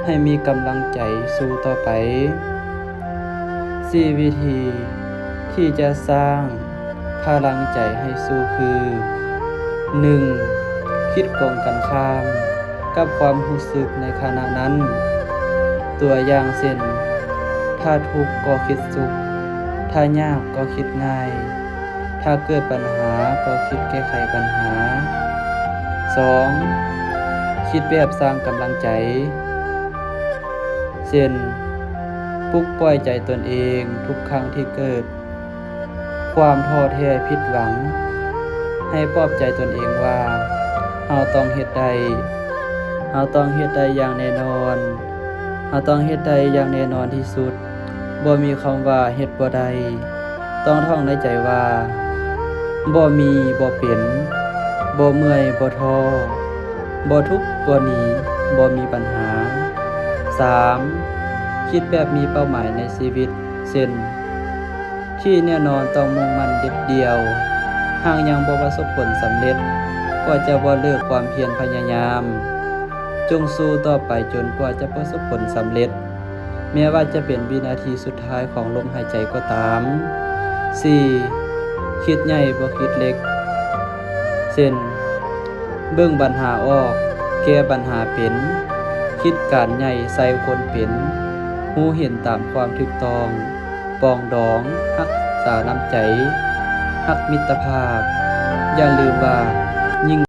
ให้มีกำลังใจสู้ต่อไป4วิธีที่จะสร้างพลังใจให้สู้คือ 1. คิดตรงกันข้ามกับความรู้สึกในขณะนั้น ตัวอย่างเช่น ถ้าทุกข์ก็คิดสุข ถ้ายากก็คิดง่าย ถ้าเกิดปัญหาก็คิดแก้ไขปัญหา 2. คิดแบบสร้างกำลังใจ เช่น ปลุกปล่อยใจตนเองทุกครั้งที่เกิดความท้อแท้ผิดหวัง ให้ปลอบใจตนเองว่าเราต้องเฮ็ดได้อย่างแน่นอนเราต้องเฮ็ดได้อย่างแน่นอนที่สุดบ่มีคำว่าเฮ็ดบ่ได้ต้องท่องในใจว่าบ่มีบ่เป็นบ่เมื่อยบ่ท้อบ่ทุกข์บ่หนีบ่มีปัญหา 3. คิดแบบมีเป้าหมายในชีวิตเช่นที่แน่นอนต้องมุ่งมั่นเด็ดเดียวหากยังบ่ประสบผลสำเร็จก็จะบ่เลิกความเพียรพยายามจงสู้ต่อไปจนกว่าจะประสบผลสำเร็จแม้ว่าจะเป็นวินาทีสุดท้ายของลมหายใจก็ตาม 4. คิดใหญ่บ่คิดเล็กเช่นเบิ่งปัญหาออกแก้ปัญหาเป็นคิดการใหญ่ใส่คนเป็นรู้เห็นตามความถูกต้องปองดองรักษาน้ำใจรักมิตรภาพอย่าลืมว่ายิ่ง